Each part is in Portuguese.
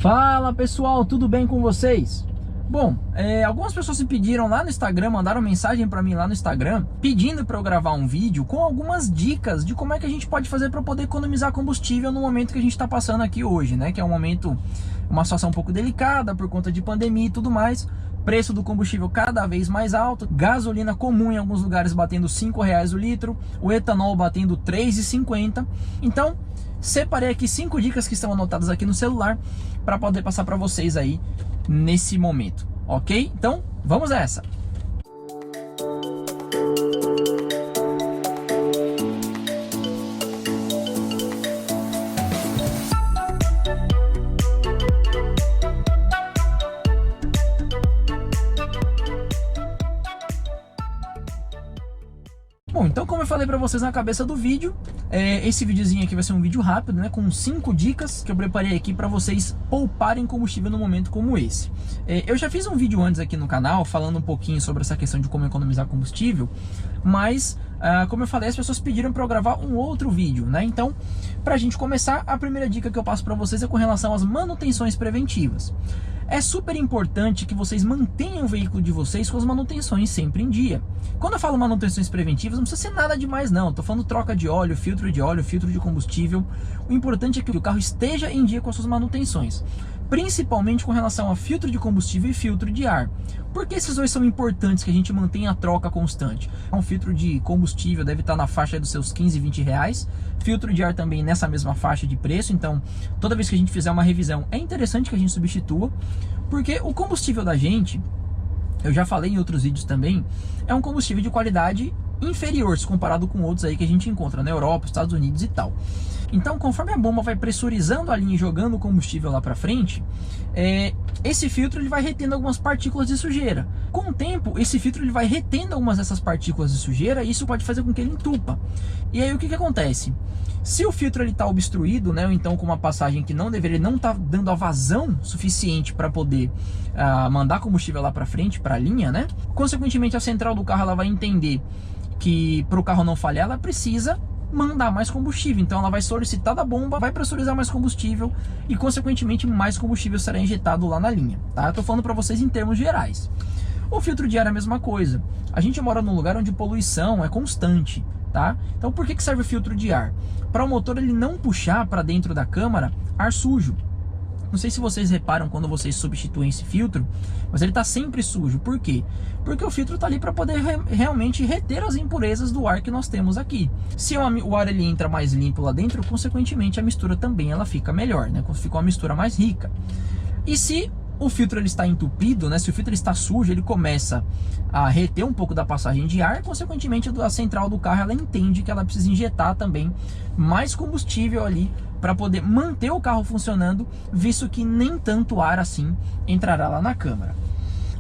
Fala pessoal, tudo bem com vocês? Bom, algumas pessoas me pediram lá no Instagram, mandaram mensagem para mim lá no Instagram, pedindo para eu gravar um vídeo com algumas dicas de como é que a gente pode fazer para poder economizar combustível no momento que a gente está passando aqui hoje, né? Que é um momento, uma situação um pouco delicada por conta de pandemia e tudo mais. Preço do combustível cada vez mais alto, gasolina comum em alguns lugares batendo R$5 o litro, o etanol batendo R$3,50. Então, separei aqui 5 dicas que estão anotadas aqui no celular para poder passar para vocês aí nesse momento, ok? Então, vamos nessa! Bom, então como eu falei para vocês na cabeça do vídeo, esse videozinho aqui vai ser um vídeo rápido, né, com 5 dicas que eu preparei aqui para vocês pouparem combustível num momento como esse. Eu já fiz um vídeo antes aqui no canal falando um pouquinho sobre essa questão de como economizar combustível, mas como eu falei, as pessoas pediram para eu gravar um outro vídeo, né? Então, para a gente começar, a primeira dica que eu passo para vocês é com relação às manutenções preventivas. É super importante que vocês mantenham o veículo de vocês com as manutenções sempre em dia. Quando eu falo manutenções preventivas, não precisa ser nada demais não. Estou falando troca de óleo, filtro de combustível. O importante é que o carro esteja em dia com as suas manutenções, principalmente com relação a filtro de combustível e filtro de ar. Por que esses dois são importantes que a gente mantenha a troca constante? Um filtro de combustível deve estar na faixa dos seus 15, 20 reais. Filtro de ar também nessa mesma faixa de preço. Então, toda vez que a gente fizer uma revisão, é interessante que a gente substitua, porque o combustível da gente, eu já falei em outros vídeos também, é um combustível de qualidade inferior se comparado com outros aí que a gente encontra na Europa, Estados Unidos e tal. Então, conforme a bomba vai pressurizando a linha e jogando o combustível lá para frente, esse filtro ele vai retendo algumas partículas de sujeira. Com o tempo, esse filtro ele vai retendo algumas dessas partículas de sujeira e isso pode fazer com que ele entupa. E aí o que acontece? Se o filtro está obstruído, né, ou então com uma passagem que não deveria, não está dando a vazão suficiente para poder mandar combustível lá para frente, para a linha, né? Consequentemente, a central do carro ela vai entender que para o carro não falhar, ela precisa mandar mais combustível. Então ela vai solicitar da bomba, vai pressurizar mais combustível e consequentemente mais combustível será injetado lá na linha, tá? Eu tô falando para vocês em termos gerais. O filtro de ar é a mesma coisa. A gente mora num lugar onde poluição é constante, tá? Então por que serve o filtro de ar? Para o motor ele não puxar para dentro da câmara ar sujo. Não sei se vocês reparam quando vocês substituem esse filtro, mas ele está sempre sujo. Por quê? Porque o filtro está ali para poder realmente reter as impurezas do ar que nós temos aqui. Se o ar ele entra mais limpo lá dentro, consequentemente a mistura também ela fica melhor, né? Fica uma mistura mais rica. E se o filtro ele está entupido, né? Se o filtro está sujo, ele começa a reter um pouco da passagem de ar, consequentemente a central do carro ela entende que ela precisa injetar também mais combustível ali para poder manter o carro funcionando, visto que nem tanto ar assim entrará lá na câmara.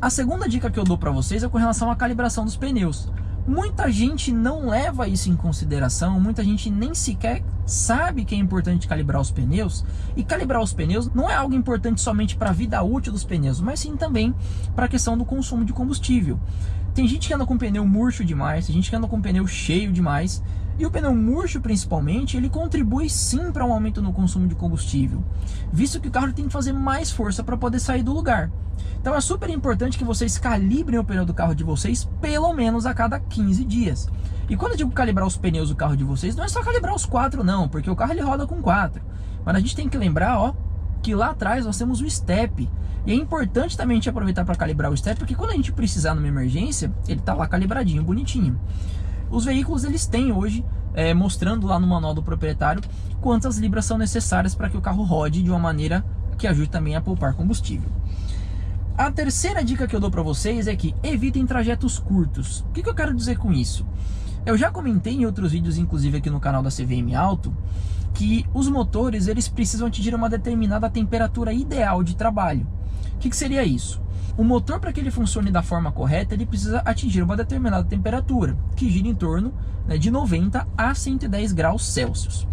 A segunda dica que eu dou para vocês é com relação à calibração dos pneus. Muita gente não leva isso em consideração, muita gente nem sequer sabe que é importante calibrar os pneus. E calibrar os pneus não é algo importante somente para a vida útil dos pneus, mas sim também para a questão do consumo de combustível. Tem gente que anda com pneu murcho demais, tem gente que anda com pneu cheio demais. E o pneu murcho, principalmente, ele contribui sim para um aumento no consumo de combustível, visto que o carro tem que fazer mais força para poder sair do lugar. Então é super importante que vocês calibrem o pneu do carro de vocês pelo menos a cada 15 dias. E quando eu digo calibrar os pneus do carro de vocês, não é só calibrar os 4 não, porque o carro ele roda com 4. Mas a gente tem que lembrar, ó, que lá atrás nós temos o step. E é importante também a gente aproveitar para calibrar o step, porque quando a gente precisar numa emergência, ele está lá calibradinho, bonitinho. Os veículos eles têm hoje, mostrando lá no manual do proprietário, quantas libras são necessárias para que o carro rode de uma maneira que ajude também a poupar combustível. A terceira dica que eu dou para vocês é que evitem trajetos curtos. O que eu quero dizer com isso? Eu já comentei em outros vídeos, inclusive aqui no canal da CVM Auto, que os motores eles precisam atingir uma determinada temperatura ideal de trabalho. O que seria isso? O motor, para que ele funcione da forma correta, ele precisa atingir uma determinada temperatura, que gira em torno, né, de 90 a 110 graus Celsius.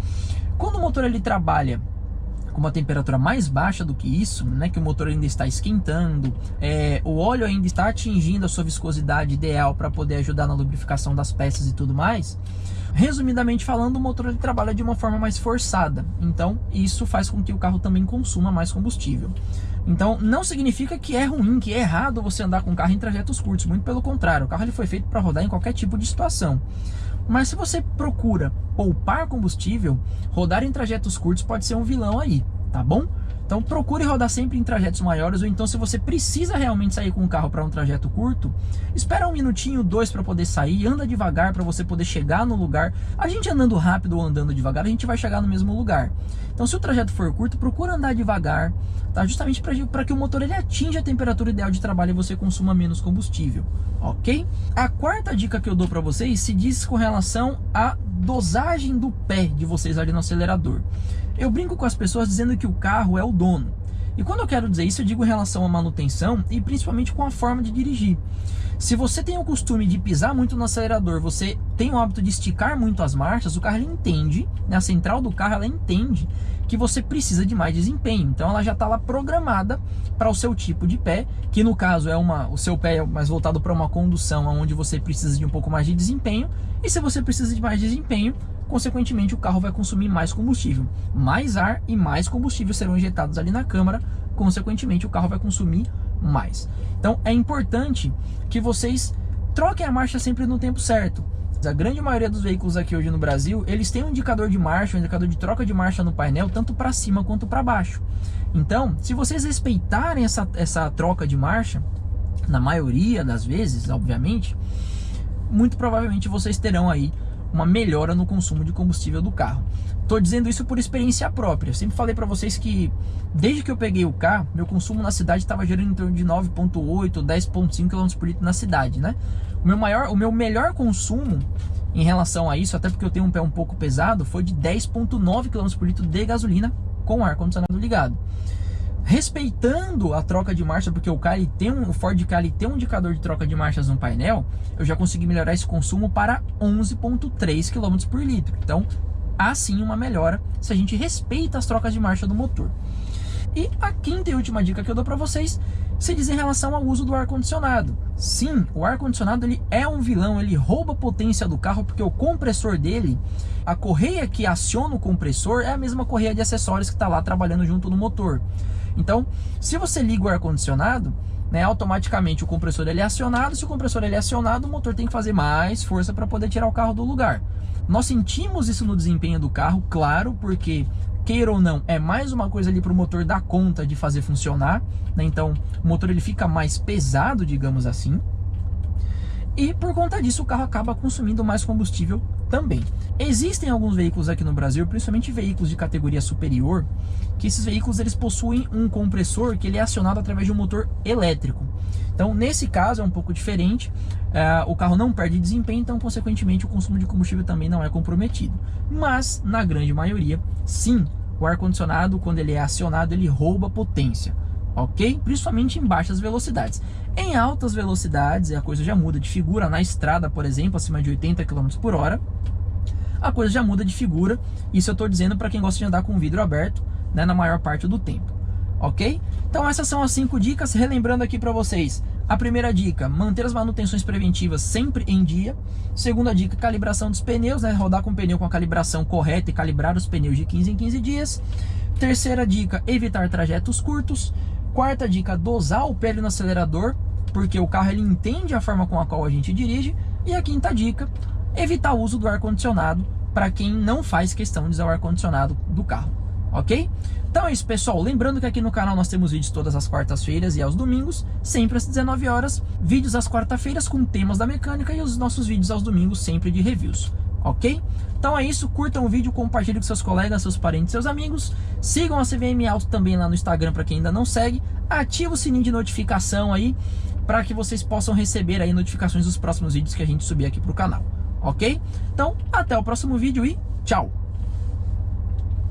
Quando o motor ele trabalha com uma temperatura mais baixa do que isso, né, que o motor ainda está esquentando, o óleo ainda está atingindo a sua viscosidade ideal para poder ajudar na lubrificação das peças e tudo mais, Resumidamente falando, o motor ele trabalha de uma forma mais forçada, então isso faz com que o carro também consuma mais combustível. Então não significa que é ruim, que é errado você andar com o carro em trajetos curtos, muito pelo contrário, o carro ele foi feito para rodar em qualquer tipo de situação. Mas se você procura poupar combustível, rodar em trajetos curtos pode ser um vilão aí, tá bom? Então procure rodar sempre em trajetos maiores, ou então se você precisa realmente sair com o carro para um trajeto curto, espera 1 minutinho, 2 para poder sair, anda devagar para você poder chegar no lugar. A gente andando rápido ou andando devagar, a gente vai chegar no mesmo lugar. Então se o trajeto for curto, procura andar devagar, tá? Justamente para que o motor ele atinja a temperatura ideal de trabalho e você consuma menos combustível, ok? A quarta dica que eu dou para vocês se diz com relação à dosagem do pé de vocês ali no acelerador. Eu brinco com as pessoas dizendo que o carro é o dono. E quando eu quero dizer isso, eu digo em relação à manutenção e principalmente com a forma de dirigir. Se você tem o costume de pisar muito no acelerador, você tem o hábito de esticar muito as marchas, o carro ele entende, né, a central do carro ela entende que você precisa de mais desempenho. Então ela já está lá programada para o seu tipo de pé, que no caso é o seu pé é mais voltado para uma condução onde você precisa de um pouco mais de desempenho. E se você precisa de mais desempenho, consequentemente o carro vai consumir mais combustível, mais ar e mais combustível serão injetados ali na câmara, consequentemente o carro vai consumir mais. Então é importante que vocês troquem a marcha sempre no tempo certo. A grande maioria dos veículos aqui hoje no Brasil, eles têm um indicador de marcha, um indicador de troca de marcha no painel, tanto para cima quanto para baixo. Então, se vocês respeitarem essa troca de marcha, na maioria das vezes, obviamente, muito provavelmente vocês terão aí uma melhora no consumo de combustível do carro. Estou dizendo isso por experiência própria. Eu sempre falei para vocês que desde que eu peguei o carro, meu consumo na cidade estava gerando em torno de 9,8, 10,5 km por litro na cidade, né? O meu melhor consumo em relação a isso, até porque eu tenho um pé um pouco pesado, foi de 10,9 km por litro de gasolina com ar-condicionado ligado. Respeitando a troca de marcha, porque o Ford Ka tem um indicador de troca de marchas no painel, eu já consegui melhorar esse consumo para 11,3 km por litro. Então, há sim uma melhora se a gente respeita as trocas de marcha do motor. E a quinta e última dica que eu dou para vocês se diz em relação ao uso do ar-condicionado. Sim, o ar-condicionado ele é um vilão, ele rouba a potência do carro, porque o compressor dele, a correia que aciona o compressor é a mesma correia de acessórios que está lá trabalhando junto no motor. Então, se você liga o ar-condicionado, né, automaticamente o compressor ele é acionado. Se o compressor ele é acionado, o motor tem que fazer mais força para poder tirar o carro do lugar. Nós sentimos isso no desempenho do carro, claro, porque, queira ou não, é mais uma coisa ali para o motor dar conta de fazer funcionar, né? Então, o motor ele fica mais pesado, digamos assim. E por conta disso, o carro acaba consumindo mais combustível também. Existem alguns veículos aqui no Brasil, principalmente veículos de categoria superior, que esses veículos eles possuem um compressor que ele é acionado através de um motor elétrico. Então, nesse caso, é um pouco diferente. O carro não perde desempenho, então, consequentemente, o consumo de combustível também não é comprometido. Mas, na grande maioria, sim, o ar-condicionado, quando ele é acionado, ele rouba potência. Ok? Principalmente em baixas velocidades. Em altas velocidades, a coisa já muda de figura. Na estrada, por exemplo, acima de 80 km por hora, a coisa já muda de figura. Isso eu estou dizendo para quem gosta de andar com o vidro aberto, né, na maior parte do tempo. Ok? Então essas são as 5 dicas. Relembrando aqui para vocês. A primeira dica, manter as manutenções preventivas sempre em dia. Segunda dica, calibração dos pneus, né? Rodar com o pneu com a calibração correta e calibrar os pneus de 15 em 15 dias. Terceira dica, evitar trajetos curtos. Quarta dica, dosar o pé no acelerador, porque o carro ele entende a forma com a qual a gente dirige. E a quinta dica, evitar o uso do ar-condicionado para quem não faz questão de usar o ar-condicionado do carro. Ok? Então é isso, pessoal. Lembrando que aqui no canal nós temos vídeos todas as quartas-feiras e aos domingos, sempre às 19 horas. Vídeos às quarta-feiras com temas da mecânica e os nossos vídeos aos domingos sempre de reviews. Ok? Então é isso, curtam o vídeo, compartilhem com seus colegas, seus parentes, seus amigos. Sigam a CVM Auto também lá no Instagram para quem ainda não segue. Ativa o sininho de notificação aí, para que vocês possam receber aí notificações dos próximos vídeos que a gente subir aqui para o canal. Ok? Então, até o próximo vídeo e tchau!